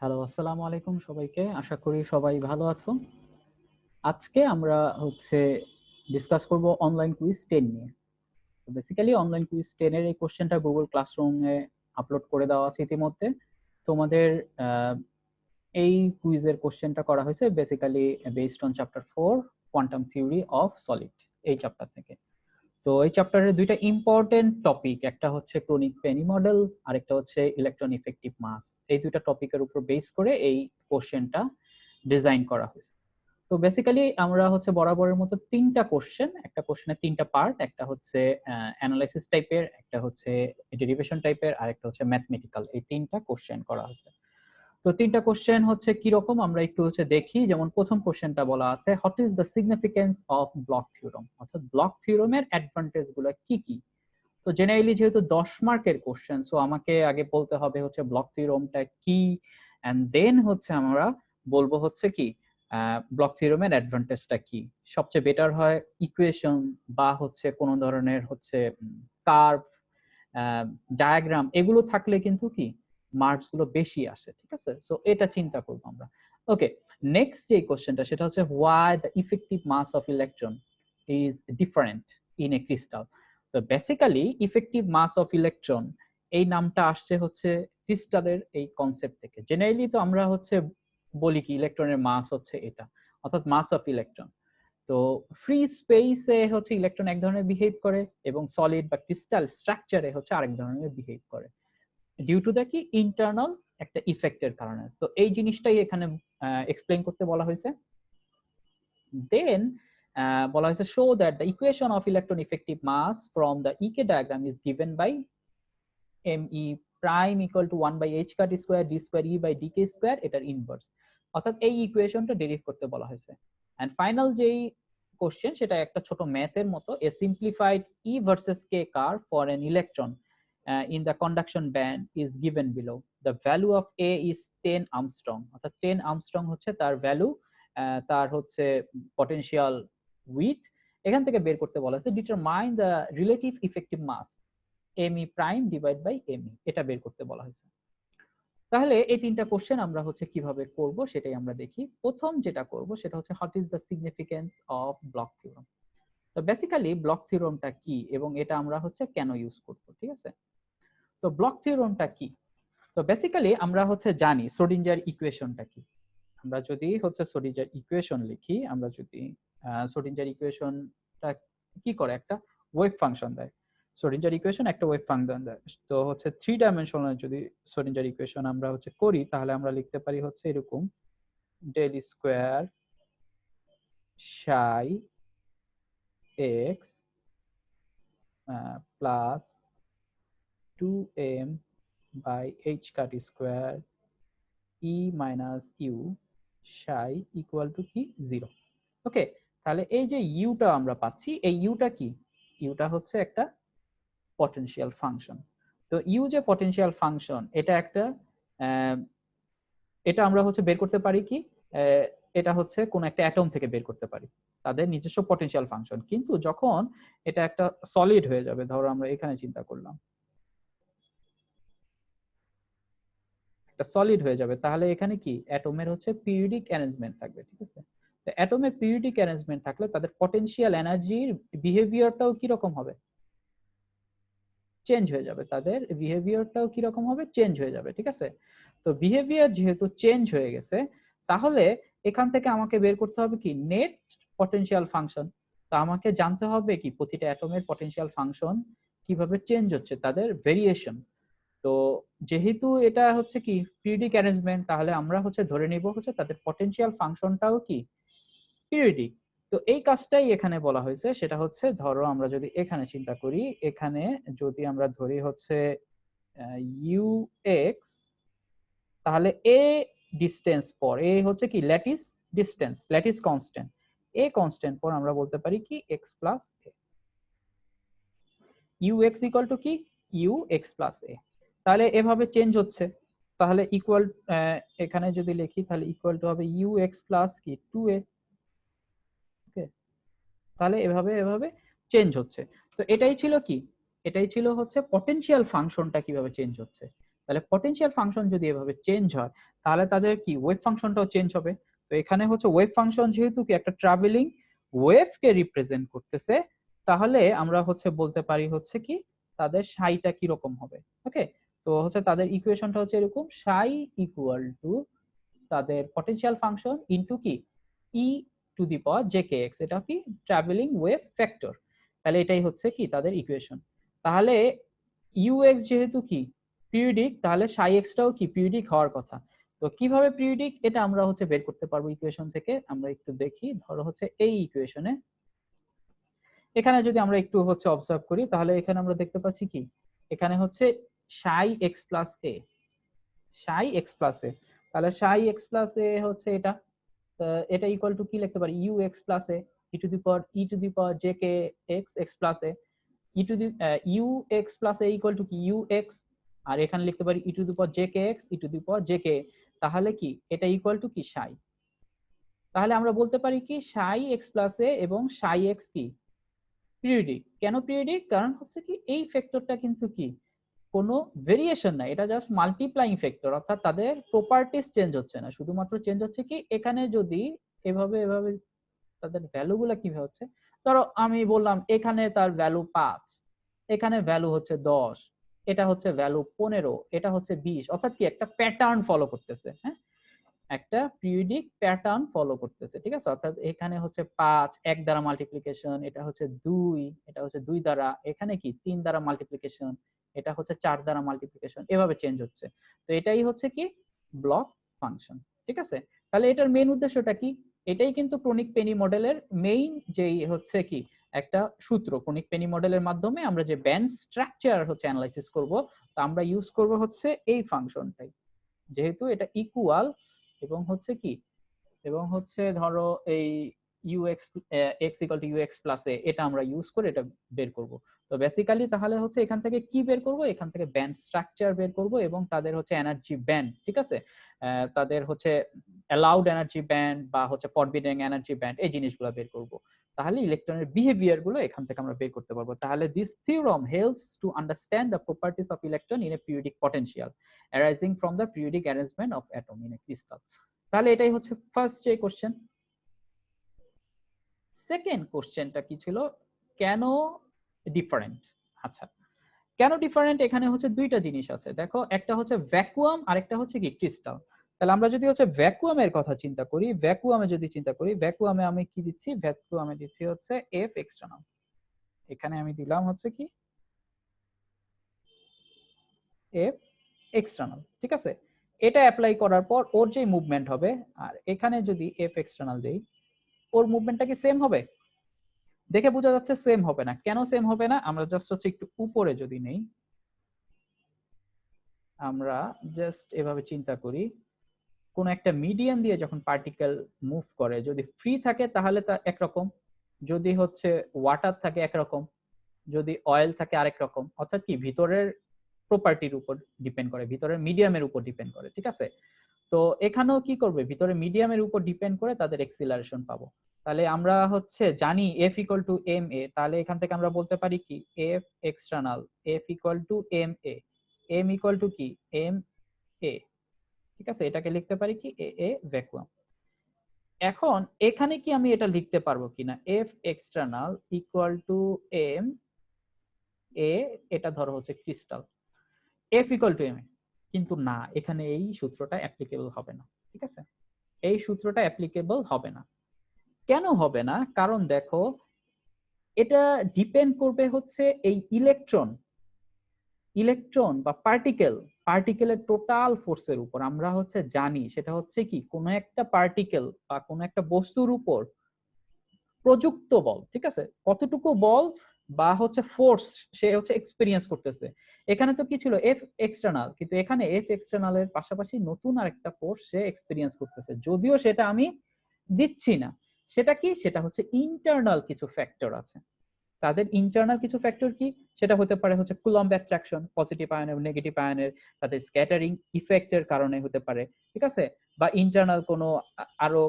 Hello, আসসালামু আলাইকুম সবাইকে। আশা করি সবাই ভালো আছো। আজকে আমরা ডিসকাস করব অনলাইন কুইজ 10 নিয়ে। তো বেসিক্যালি অনলাইন কুইজ 10 এর এই কোশ্চেনটা গুগল ক্লাসরুমে আপলোড করে দেওয়া আছে ইতিমধ্যে। তোমাদের আহ, এই কুইজের কোশ্চেনটা করা হয়েছে basically based on chapter 4 quantum theory of solid, এই চ্যাপ্টার থেকে। তো এই চ্যাপ্টারের দুইটা ইম্পর্টেন্ট টপিক, একটা হচ্ছে ক্রনিক পেনি মডেল, আরেকটা হচ্ছে ইলেকট্রন ইফেক্টিভ মাস। এই দুইটা টপিকের উপর বেস করে এই কোশ্চেনটা ডিজাইন করা হয়েছে। তো বেসিক্যালি আমরা বরাবরের মতো তিনটা কোশ্চেন, একটা কোশ্চেনের তিনটা পার্ট, একটা হচ্ছে অ্যানালাইসিস টাইপের, একটা হচ্ছে ডেরিভেশন টাইপের, আর একটা হচ্ছে ম্যাথমেটিক্যাল। এই তিনটা কোশ্চেন করা হয়েছে। তো তিনটা কোশ্চেন কি রকম আমরা একটু দেখি। যেমন প্রথম কোশ্চেনটা বলা আছে, what is the significance of block theorem, অর্থাৎ ব্লক থিওরামের অ্যাডভান্টেজ গুলো কি কি। তো জেনারেলি যেহেতু 10 মার্কের কোশ্চেন, সো আমাকে আগে বলতে হবে ব্লক থিওরামটা কি, এন্ড দেন আমরা বলবো কি ব্লক থিওরামের অ্যাডভান্টেজটা কি। সবচেয়ে বেটার হয় ইকুয়েশন বা কোনো ধরনের কার্ভ, ডায়াগ্রাম, এগুলো থাকলে কিন্তু কি মার্কস গুলো বেশি আসে, ঠিক আছে। সো এটা চিন্তা করবো আমরা। ওকে, নেক্সট যে কোশ্চেনটা সেটা হচ্ছে why the effective mass of electron is different in a crystal. তো basically effective mass of electron এই নামটা আসছে ক্রিস্টালের এই কনসেপ্ট থেকে। জেনারেলি তো আমরা বলি কি ইলেকট্রনের মাস এটা, অর্থাৎ মাস অফ ইলেকট্রন। তো ফ্রি স্পেসে ইলেকট্রন এক ধরনের বিহেভ করে, এবং সলিড বা ক্রিস্টাল স্ট্রাকচারে আরেক ধরনের বিহেভ করে, ডিউ টু দ্য কি ইন্টারনাল একটা ইফেক্টের কারণে। তো এই জিনিসটাই এখানে এক্সপ্লেইন করতে বলা হয়েছে। দেন বলা হয়েছে show that the equation of electron effective mass from the E K diagram is given by me prime equal to 1 by h cut square d square e by dk square, এটার inverse. অর্থাৎ এই ইকুয়েশনটা derive করতে বলা হয়েছে। And final যেই question সেটা একটা ছোট ম্যাথের মতো, a simplified E versus K curve for an electron in the conduction band is given below. The value of a is 10 armstrong, অর্থাৎ 10 armstrong তার ভ্যালু, তার পটেনশিয়াল উইথ। এখান থেকে বের করতে বলা হয়েছে determine the relative effective mass me prime divide by me, এটা বের করতে বলা হয়েছে। তাহলে এই তিনটা কোশ্চেন আমরা কিভাবে করব সেটাই আমরা দেখি। প্রথম যেটা করব সেটা হচ্ছে what is the significance of block theorem. তো বেসিক্যালি ব্লক থিওরামটা কি এবং এটা আমরা কেন ইউজ করব, ঠিক আছে। তো ব্লক থিওরামটা কি, তো বেসিক্যালি আমরা জানি শ্রোডিঞ্জার ইকুয়েশনটা কি। আমরা যদি শ্রোডিঞ্জার ইকুয়েশন লিখি, আমরা যদি শ্রোডিঞ্জার ইকুয়েশনটা কি করে, একটা ওয়েভ ফাংশন দেয়। শ্রোডিঞ্জার ইকুয়েশন একটা ওয়েভ ফাংশন দেয়। তো 3 ডাইমেনশনাল যদি শ্রোডিঞ্জার ইকুয়েশন আমরা করি, তাহলে আমরা লিখতে পারি এরকম, del square psi X plus 2m by H cut square E minus U psi equal to কি 0। ওকে, তাহলে এই যে ইউটা আমরা পাচ্ছি, এই ইউটা কি, ইউটা একটা পটেনশিয়াল ফাংশন। তো ইউ যে পটেনশিয়াল ফাংশন, এটা একটা এটা আমরা বের করতে পারি কি, এটা কোন একটা অ্যাটম থেকে বের করতে পারি, তাদের নিজস্ব পটেনশিয়াল ফাংশন। কিন্তু যখন এটা একটা সলিড হয়ে যাবে, ধরো আমরা এখানে চিন্তা করলাম একটা সলিড হয়ে যাবে, তাহলে এখানে কি অ্যাটমের পিরিয়ডিক অ্যারেঞ্জমেন্ট থাকবে, ঠিক আছে। তো অ্যাটমের পিরিয়ডিক অ্যারেঞ্জমেন্ট থাকলে তাদের পটেনশিয়াল এনার্জির বিহেভিয়ারটাও কি রকম হবে, চেঞ্জ হয়ে যাবে, তাদের বিহেভিয়ারটাও কি রকম হবে, চেঞ্জ হয়ে যাবে, ঠিক আছে। তো বিহেভিয়ার যেহেতু চেঞ্জ হয়ে গেছে, তাহলে এখান থেকে আমাকে বের করতে হবে কি নেট পটেনশিয়াল ফাংশন। তো আমাকে জানতে হবে কি প্রতিটা অ্যাটমের পটেনশিয়াল ফাংশন কিভাবে চেঞ্জ হচ্ছে, তাদের ভেরিয়েশন। তো যেহেতু এটা কি পিরিয়ডিক অ্যারেঞ্জমেন্ট, তাহলে আমরা ধরে নিব তাদের পটেনশিয়াল ফাংশনটাও কি পিরিয়ডিক। তো এই কাজটাই এখানে বলা হয়েছে। সেটা ধরো আমরা যদি এখানে চিন্তা করি, এখানে যদি আমরা ধরি ইউ এক্স, তাহলে এ ডিস্টেন্স পর, এ কি lattice distance, lattice constant, A constant পর আমরা বলতে পারি কি X plus A, U X equal to কি ইউ এক্স প্লাস এ। তাহলে এভাবে চেঞ্জ হচ্ছে, তাহলে ইকুয়াল, এখানে যদি লিখি তাহলে ইকুয়াল টু হবে ইউ এক্স প্লাস কি 2a। ওকে, তাহলে এভাবে এভাবে চেঞ্জ হচ্ছে। তো এটাই ছিল কি, এটাই ছিল পটেনশিয়াল ফাংশনটা কিভাবে চেঞ্জ হচ্ছে। তাহলে পটেনশিয়াল ফাংশন যদি এভাবে চেঞ্জ হয় তাহলে তাদের কি ওয়েভ ফাংশনটাও চেঞ্জ হবে। তো এখানে হচ্ছে ওয়েভ ফাংশন যেহেতু কি একটা ট্রাভেলিং ওয়েভকে রিপ্রেজেন্ট করতেছে, তাহলে আমরা হচ্ছে বলতে পারি হচ্ছে কি তাদের সাইটা কি রকম হবে। ওকে, তো হচ্ছে তাদের ইকুয়েশনটা হচ্ছে এরকম, সাই ইকুয়াল টু তাদের পটেনশিয়াল ফাংশন ইনটু কি e to the power j k x, এটা কি ট্রাভেলিং ওয়েভ ফ্যাক্টর। তাহলে এটাই হচ্ছে কি তাদের ইকুয়েশন। তাহলে ইউএক্স যেহেতু কি পিরিয়ডিক, তাহলে সাই এক্সটাও কি পিরিয়ডিক হওয়ার কথা। তো কিভাবে পিরিয়ডিক এটা আমরা হচ্ছে বের করতে পারবো ইকুয়েশন থেকে। আমরা একটু দেখি, ধরো হচ্ছে এই ইকুয়েশনে এখানে যদি আমরা একটু হচ্ছে অবজার্ভ করি তাহলে এখানে আমরা দেখতে পাচ্ছি কি এখানে হচ্ছে সাই X plus A, Sai X plus A, তাহলে সাই এক্স প্লাস এ হচ্ছে এটা, এটা ইকুয়াল টু কি লিখতে পারি u x plus a e to the power j k x x plus a e to the u x plus a equal to কি you x, আর এখানে লিখতে পারি e to the power j k x e to the power j k, তাহলে কি এটা equal to কি সাই। তাহলে আমরা বলতে পারি কি সাই এক্স প্লাস এ এবং সাই এক্স কি পিরিয়ডিক। কেন পিরিয়ডিক? কারণ হচ্ছে কি এই ফ্যাক্টরটা কিন্তু কি কোনো ভেরিয়েশন নাই, এটা জাস্ট মাল্টিপ্লাইং ফ্যাক্টর, অর্থাৎ তাদের প্রপার্টিজ চেঞ্জ হচ্ছে না, শুধুমাত্র চেঞ্জ হচ্ছে কি এখানে যদি এভাবে এভাবে তাদের ভ্যালু গুলা কিভাবে হচ্ছে, ধরো আমি বললাম এখানে তার ভ্যালু 5, এখানে ভ্যালু হচ্ছে 10, এটা হচ্ছে ভ্যালু 15, এটা হচ্ছে 20, অর্থাৎ কি একটা প্যাটার্ন ফলো করতেছে। হ্যাঁ, একটা পিরিয়ডিক প্যাটার্ন ফলো করতেছে, ঠিক আছে। অর্থাৎ এখানে হচ্ছে 5 এক দ্বারা মাল্টিপ্লিকেশন, এটা হচ্ছে 2, এটা হচ্ছে 2 দ্বারা, এখানে কি 3 দ্বারা মাল্টিপ্লিকেশন, এটা হচ্ছে 4 দ্বারা মাল্টিপ্লিকেশন, এভাবে চেঞ্জ হচ্ছে। তো এটাই হচ্ছে কি ব্লক ফাংশন, ঠিক আছে। তাহলে এটার মেইন উদ্দেশ্যটা কি, এটাই কিন্তু ক্রনিক পেনি মডেলের মেইন যেই হচ্ছে কি একটা সূত্র। ক্রনিক পেনি মডেলের মাধ্যমে আমরা যে ব্যান্ড স্ট্রাকচার হচ্ছে অ্যানালাইসিস করব, তো আমরা ইউজ করব হচ্ছে এই ফাংশনটাই, যেহেতু এটা ইকুয়াল এবং হচ্ছে কি এবং হচ্ছে ধরো এই u x x equal to u x plus a, এটা আমরা ইউজ করে এটা বের করব। তো বেসিক্যালি তাহলে হচ্ছে এখান থেকে কি বের করব, এখান থেকে ব্যান্ড স্ট্রাকচার বের করব এবং তাদের হচ্ছে এনার্জি ব্যান্ড, ঠিক আছে, তাদের হচ্ছে অ্যালাউড এনার্জি ব্যান্ড বা হচ্ছে ফরবিডেন এনার্জি ব্যান্ড, এই জিনিসগুলো বের করব। তাহলে ইলেকট্রনের বিহেভিয়ার গুলো এখান থেকে আমরা বের করতে পারবো। তাহলে this theorem helps to understand the properties of electron in a periodic potential arising from the periodic arrangement of atom in a crystal. তাহলে এটাই হচ্ছে ফার্স্ট যে কোশ্চেন। সেকেন্ড কোশ্চেনটা কি ছিল, কেন ডিফারেন্ট। আচ্ছা, কেন ডিফারেন্ট, এখানে হচ্ছে দুইটা জিনিস আছে দেখো, একটা হচ্ছে ভ্যাকুয়াম আর একটা হচ্ছে কি ক্রিস্টাল। তাহলে আমরা যদি হচ্ছে ভ্যাকুয়ামের কথা চিন্তা করি, ভ্যাকুয়ামে আমি কি দিচ্ছি, ভ্যাকুয়ামে দিচ্ছি হচ্ছে এফ এক্সটার্নাল, এখানে আমি দিলাম হচ্ছে কি এফ এক্সটার্নাল, ঠিক আছে। এটা অ্যাপ্লাই করার পর ওর যে মুভমেন্ট হবে, আর এখানে যদি এফ এক্সটার্নাল দেই, ওর মুভমেন্টটা কি সেম হবে? দেখে বোঝা যাচ্ছে সেম হবে না। কেন সেম হবে না, আমরা জাস্ট হচ্ছে একটু উপরে যদি নেই, আমরা জাস্ট এভাবে চিন্তা করি, কোন একটা মিডিয়াম দিয়ে যখন পার্টিকেল মুভ করে, যদি ফ্রি থাকে তাহলে তা একরকম, যদি হচ্ছে ওয়াটার থাকে একরকম, যদি অয়েল থাকে আরেক রকম, অর্থাৎ কি ভিতরের প্রপার্টির উপর ডিপেন্ড করে, ভিতরের মিডিয়ামের উপর ডিপেন্ড করে, ঠিক আছে। তো এখানেও কি করবে, ভিতরে মিডিয়ামের উপর ডিপেন্ড করে তাদের এক্সিলারেশন পাবো। তাহলে আমরা হচ্ছে জানি F equal to M A, তাহলে এখান থেকে আমরা বলতে পারি কি F external F equal to M A, M equal to কি এম এ, ঠিক আছে। এটাকে লিখতে পারি কি এ এ ভ্যাকুয়াম। এখন এখানে কি আমি এটা লিখতে পারবো কিনা, f external equal to M a, এটা ধরো হচ্ছে crystal, f equal to M a, কিন্তু না, এখানে এই সূত্রটা অ্যাপ্লিকেবল হবে না, ঠিক আছে। এই সূত্রটা অ্যাপ্লিকেবল হবে না। কেন হবে না, কারণ দেখো এটা ডিপেন্ড করবে হচ্ছে এই ইলেকট্রন, ইলেকট্রন বা পার্টিকেলের টোটাল ফোর্সের উপর। আমরা হচ্ছে জানি সেটা হচ্ছে কি কোনো একটা পার্টিকেল বা কোনো একটা বস্তুর উপর প্রযুক্ত বল, ঠিক আছে, কতটুকু বল বা হচ্ছে ফোর্স সে হচ্ছে এক্সপেরিয়েন্স করতেছে। এখানে তো কি ছিল এফ এক্সটার্নাল, কিন্তু এখানে এফ এক্সটার্নাল এর পাশাপাশি নতুন আরেকটা ফোর্স সে এক্সপেরিয়েন্স করতেছে, যদিও সেটা আমি দিচ্ছি না। সেটা কি, সেটা হচ্ছে ইন্টারনাল কিছু ফ্যাক্টর আছে। তাদের ইন্টারনাল কিছু ফ্যাক্টর কি, সেটা হতে পারে হচ্ছে কুলম্ব অ্যাট্রাকশন, পজিটিভ আয়ন এবং নেগেটিভ আয়নের তাদের স্ক্যাটারিং ইফেক্টের কারণে হতে পারে, ঠিক আছে, বা ইন্টারনাল কোনো আরো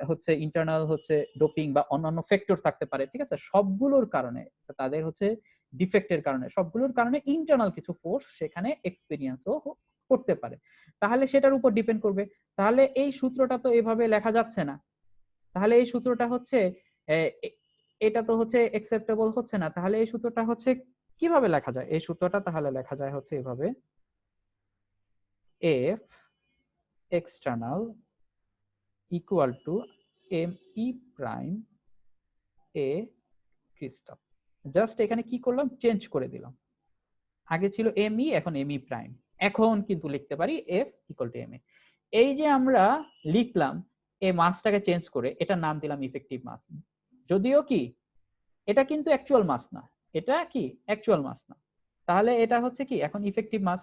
হচ্ছে ইন্টারনাল হচ্ছে ডোপিং বা অন্যান্য ফ্যাক্টর থাকতে পারে, ঠিক আছে। সবগুলোর কারণে তাদের হচ্ছে ডিফেক্টের কারণে, সবগুলোর কারণে ইন্টারনাল কিছু ফোর্স সেখানে এক্সপেরিয়েন্সও করতে পারে, তাহলে সেটার উপর ডিপেন্ড করবে। তাহলে এই সূত্রটা তো এভাবে লেখা যাচ্ছে না, তাহলে এই সূত্রটা হচ্ছে এটা তো হচ্ছে একসেপ্টেবল হচ্ছে না। তাহলে এই সূত্রটা হচ্ছে কিভাবে লেখা যায়? এই সূত্রটা তাহলে লেখা যায় হচ্ছে এভাবে, F external equal to M E prime A crystal. Just এখানে কি করলাম, চেঞ্জ করে দিলাম, আগে ছিল এম ই, এখন এম ই প্রাইম। এখন কিন্তু লিখতে পারি F equal to M A. এই যে আমরা লিখলাম এই মাসটাকে চেঞ্জ করে, এটার নাম দিলাম ইফেক্টিভ মাস। যদিও কি এটা কিন্তু অ্যাকচুয়াল মাস না, এটা কি অ্যাকচুয়াল মাস না, তাহলে এটা হচ্ছে কি এখন ইফেক্টিভ মাস।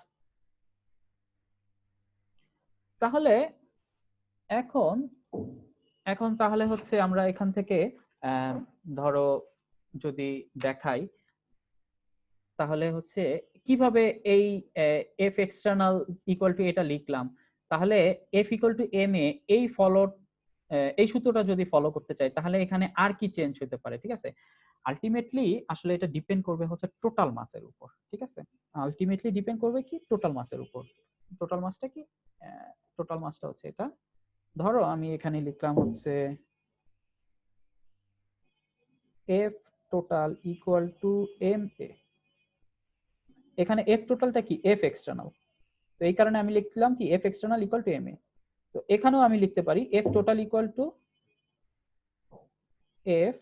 তাহলে এখন এখন তাহলে হচ্ছে আমরা এখান থেকে ধরো যদি দেখাই, তাহলে হচ্ছে কিভাবে এই এফ এক্সটার্নাল ইকুয়াল টু এটা লিখলাম। তাহলে F equal to M A এই এই সূত্রটা যদি ফলো করতে চাই, তাহলে এখানে আর কি চেঞ্জ হতে পারে? ঠিক আছে, আলটিমেটলি আসলে এটা ডিপেন্ড করবে হচ্ছে টোটাল মাসের উপর। ঠিক আছে, আলটিমেটলি ডিপেন্ড করবে কি টোটাল মাসের উপর। টোটাল মাসটা কি, টোটাল মাসটা হচ্ছে এটা। ধরো আমি এখানে লিখলাম হচ্ছে f total equal to M a. এখানে এফ টোটালটা কি এফ এক্সটার্নাল, তো এই কারণে আমি লিখলাম কি F external equal to M a. তো এখানেও আমি লিখতে পারি f total equal to f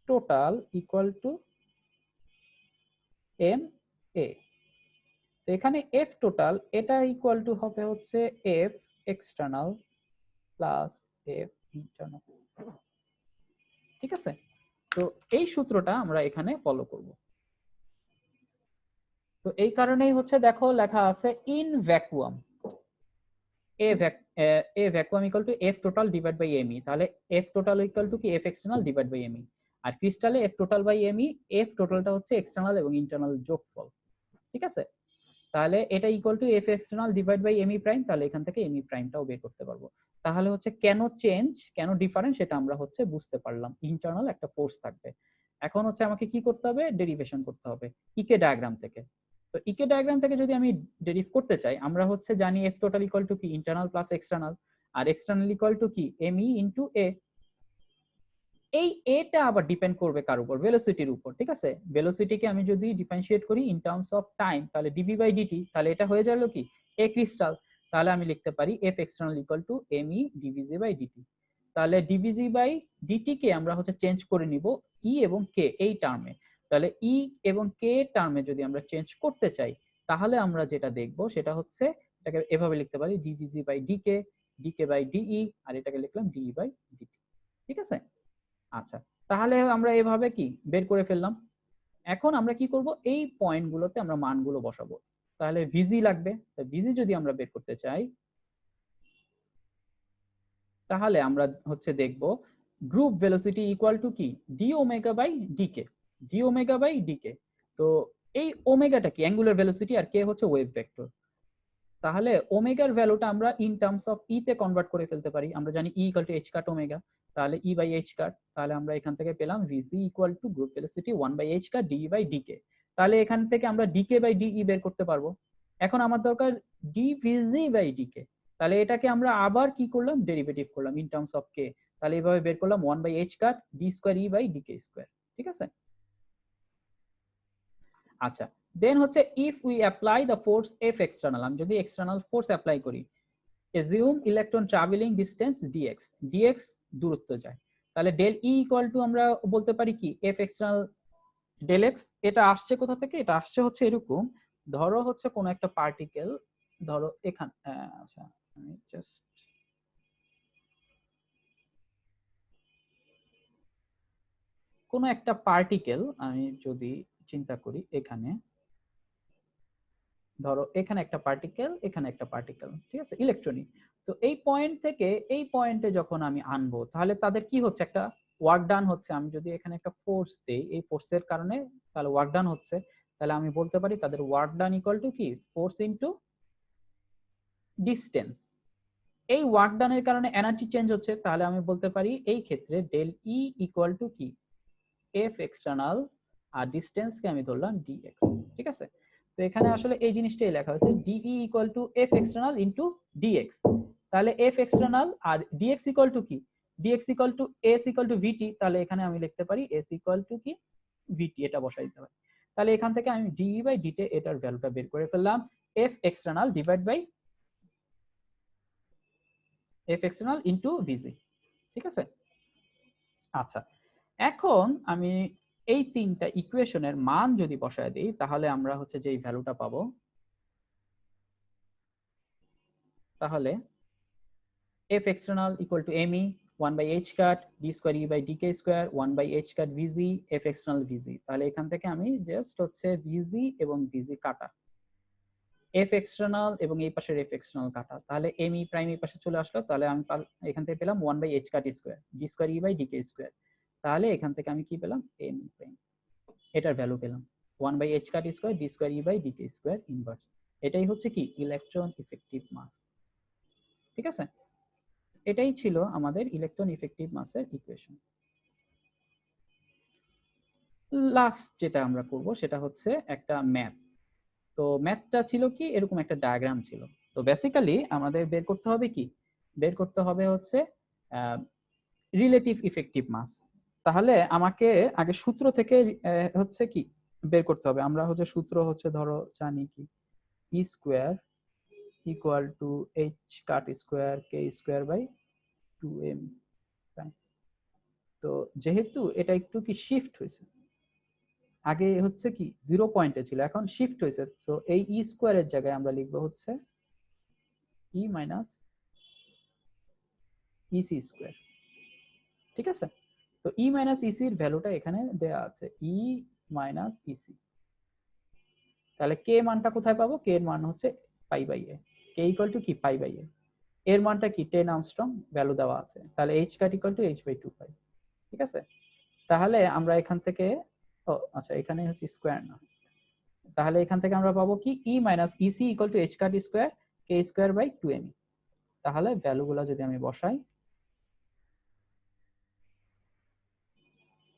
total equal to M a. তো এখানে এফ টোটাল এটা ইকুয়াল টু হবে হচ্ছে f external plus f internal. ঠিক আছে, তো এই সূত্রটা আমরা এখানে ফলো করব। তো এই কারণেই হচ্ছে দেখো লেখা আছে in vacuum a vacuum equal to f total divide by M e. তাহলে এফ টোটাল ইকুয়াল টু কি F external divide by M e, আর ক্রিস্টালে f total by M e, f টোটালটা হচ্ছে এক্সটার্নাল এবং ইন্টারনাল যোগফল। ঠিক আছে, তাহলে এটা equal to F external divide by M E prime. তাহলে এখান থেকে এম ই প্রাইমটাও বের করতে পারবো। তাহলে হচ্ছে কেন চেঞ্জ, কেন ডিফারেন্স, সেটা আমরা হচ্ছে বুঝতে পারলাম। ইন্টারনাল একটা ফোর্স থাকবে। এখন হচ্ছে আমাকে কি করতে হবে, ডেরিভেশন করতে হবে ইকে ডায়াগ্রাম থেকে। তো ইকে ডায়াগ্রাম থেকে যদি আমি ডেরিভ করতে চাই, আমরা হচ্ছে জানি এফ টোটাল ইকুয়াল টু কি ইন্টারনাল প্লাস এক্সটার্নাল, আর এক্সটার্নাল ইকুয়াল টু কি এম ই ইনটু এ। এই এটা আবার ডিপেন্ড করবে কার উপর, ভেলোসিটির উপর। ঠিক আছে, ভেলোসিটিকে আমি যদি ডিফারেন্সিয়েট করি ইন টার্মস অফ টাইম, তাহলে ডিভি বাই ডিটি, তাহলে এটা হয়ে গেল কি এ ক্রিস্টাল। তাহলে আমি লিখতে পারি f external equal to M e d v g by d t. তাহলে ডিভিজি বাই ডিটি কে আমরা হচ্ছে চেঞ্জ করে নিব ই এবং কে এই টার্মে। তাহলে ই এবং কে টার্মে যদি আমরা চেঞ্জ করতে চাই, তাহলে আমরা যেটা দেখব সেটা হচ্ছে এটাকে এভাবে লিখতে পারি d v g by d k, d k by d e, আর এটাকে লিখলাম ডিই বাই ডিটি। ঠিক আছে, আচ্ছা, তাহলে আমরা এভাবে কি বের করে ফেললাম। এখন আমরা কি করব, এই পয়েন্টগুলোতে আমরা মানগুলো বসাবো। তাহলে ভিজি লাগবে, ভিজি যদি আমরা বের করতে চাই, তাহলে আমরা হচ্ছে দেখব গ্রুপ ভেলোসিটি ইকুয়াল টু কি D omega by DK, D omega by DK. তো এই ওমেগাটা কি অ্যাঙ্গুলার ভেলোসিটি, আর কে হচ্ছে ওয়েভ ভেক্টর। তাহলে ওমেগার ভ্যালুটা আমরা ইন টার্মস অফ ই তে কনভার্ট করে ফেলতে পারি। আমরা জানি E equal to h cut omega, তাহলে ই বাই এইচ কাট। তাহলে আমরা এখান থেকে পেলাম VC equal to group velocity 1 by H cut D by DK. তাহলে এখান থেকে আমরা ডিকে বাই ডিই বের করতে পারবো। এখন আমার দরকার ডি ভিজি বাই ডিকে। তাহলে এটাকে আমরা আবার কি করলাম, ডেরিভেটিভ করলাম ইন টার্মস অফ কে। তাহলে এইভাবে বের করলাম 1 by H cut D square E by DK square. ঠিক আছে, আচ্ছা, দেন হচ্ছে if we apply the force F external, আমি যদি এক্সটার্নাল ফোর্স অ্যাপ্লাই করি, assume electron traveling distance dx, dx দূরত্ব যায়, তাহলে ডেল ই ইকুয়াল টু আমরা বলতে পারি কি এফ এক্সটার্নাল ডেল এক্স। এটা আসছে কোথা থেকে, এটা আসছে হচ্ছে এরকম, ধরো হচ্ছে কোন একটা পার্টিকেল, ধরো এখানে, আচ্ছা আমি জাস্ট কোন একটা পার্টিকেল আমি যদি চিন্তা করি, এখানে ধরো এখানে একটা পার্টিকেল, এখানে একটা পার্টিকেল, ঠিক আছে, ইলেকট্রনিক। তো এই পয়েন্ট থেকে এই পয়েন্টে যখন আমি আনবো, তাহলে তাদের কি হচ্ছে, একটা ওয়ার্ক ডান হচ্ছে। আমি যদি এখানে একটা ফোর্স দেই, এই ফোর্সের কারণে তাহলে ওয়ার্ক ডান হচ্ছে। তাহলে আমি বলতে পারি তাদের ওয়ার্ক ডান ইকুয়াল টু কি ফোর্স ইনটু ডিসটেন্স। এই ওয়ার্ক ডানের কারণে এনার্জি চেঞ্জ হচ্ছে, তাহলে আমি বলতে পারি এই ক্ষেত্রে ডেল ই ইকুয়াল টু কি এফ এক্সটার্নাল, আর ডিসটেন্সকে আমি ধরলাম ডিএক্স। ঠিক আছে, তো তো এখানে আসলে এই জিনিসটাই লেখা হয়েছে d e equal to F external into d x. তাহলে এফ এক্সটার্নাল আর ডিএক্স ইকুয়াল টু কি, d x equal to s equal to v t, তাহলে এখানে আমি লিখতে পারি এস ইকুয়াল টু কি ভিটি, এটা বসাই দিতে পারি। তাহলে এখান থেকে আমি ডিই বাই ডিটি এটার ভ্যালুটা বের করে ফেললাম, F external divide by F external into VG. ঠিক আছে, আচ্ছা এখন আমি এই তিনটা ইকুয়েশনের মান যদি বসায় দিই তাহলে আমরা হচ্ছে যে ভ্যালুটা পাবো, তাহলে f external equal to me 1 by h cut d square e by dk square 1 by h cut vg f external vg। তাহলে এখান থেকে আমি জাস্ট হচ্ছে vg এবং vg কাটা, f external এবং এই পাশের f external কাটা, তাহলে me প্রাইম এই পাশে চলে আসলো, তাহলে আমি এখান থেকে পেলাম 1 by h cut square d square e by dk square। তাহলে এখান থেকে আমি কি পেলাম me প্রাইম, এটার ভ্যালু পেলাম 1 by h cut square d square e by dk square inverse. এটাই হচ্ছে কি ইলেকট্রন ইফেক্টিভ মাস। ঠিক আছে, এটাই ছিল আমাদের ইলেকট্রন ইফেক্টিভ মাসের ইকুয়েশন। লাস্ট যেটা আমরা করব সেটা হচ্ছে একটা ম্যাথ। তো ম্যাথটা ছিল কি এরকম একটা ডায়াগ্রাম ছিল। তো বেসিক্যালি আমাদের বের করতে হবে কি, বের করতে হবে হচ্ছে রিলেটিভ ইফেক্টিভ মাস। তাহলে আমাকে আগে সূত্র থেকে হচ্ছে কি বের করতে হবে। আমরা হচ্ছে সূত্র হচ্ছে ধরো জানি কি e square equal to h cut square k square by 2m। তো যেহেতু এটা একটু কি শিফট হয়েছে, আগে হচ্ছে কি 0 পয়েন্টে ছিল, এখন শিফট হয়েছে, তো এই ই স্কোয়ারের জায়গায় আমরা লিখবো হচ্ছে ই মাইনাস ইসি স্কোয়ার। ঠিক আছে, তো ই মাইনাস ইসি এর ভ্যালুটা এখানে দেয়া আছে ই মাইনাস ইসি। তাহলে কে মানটা কোথায় পাবো, কে এর মান হচ্ছে pi by A, K equal to কি পাই বাই এ, এর মানটা কি 10 আর্মস্ট্রং ভ্যালু দেওয়া আছে, তাহলে H cut equal to H by 2 pi. ঠিক আছে, তাহলে আমরা এখান থেকে ও আচ্ছা এখানে হচ্ছে স্কোয়ার না, তাহলে এখান থেকে আমরা পাবো কি e minus e c equal to h cut square k square by 2m। তাহলে ভ্যালুগুলো যদি আমি বসাই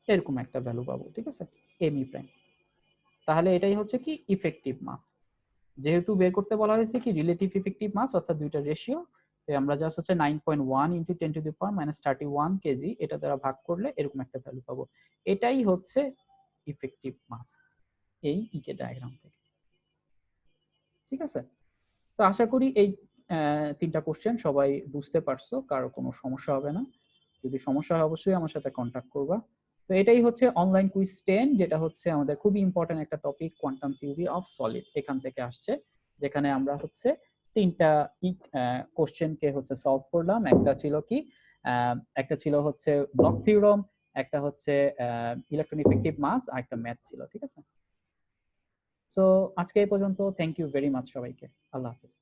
এরকম একটা ভ্যালু পাবো। ঠিক আছে, এমই প্রাইম। তাহলে এটাই হচ্ছে কি ইফেক্টিভ মাস। যেহেতু বের করতে বলা হয়েছে কি রিলেটিভ ইফেক্টিভ মাস অর্থাৎ দুইটা রেশিও, আমরা জাস্ট হচ্ছে 9.1 into 10 two the power minus 31 KG এটা দ্বারা ভাগ করলে এরকম একটা ভ্যালু পাবো। এটাই হচ্ছে ইফেক্টিভ মাস এই ইকে ডায়াগ্রাম থেকে। ঠিক আছে, তো আশা করি এই তিনটা কোশ্চেন সবাই বুঝতে পারছো, কারো কোনো সমস্যা হবে না। যদি সমস্যা হয় অবশ্যই আমার সাথে কন্ট্যাক্ট করবা। তো এটাই হচ্ছে অনলাইন কুইজ 10, যেটা হচ্ছে আমাদের খুবই ইম্পর্টেন্ট একটা topic, quantum theory of solid এখান থেকে আসছে, যেখানে আমরা হচ্ছে তিনটা কোশ্চেনকে হচ্ছে সলভ করলাম। একটা ছিল কি একটা ছিল হচ্ছে ব্লক থিওরাম, একটা হচ্ছে ইলেকট্রন ইফেক্টিভ মাস, আর একটা ম্যাথ ছিল। ঠিক আছে, সো আজকে এই পর্যন্ত, থ্যাংক ইউ ভেরি মাচ সবাইকে, আল্লাহ হাফেজ।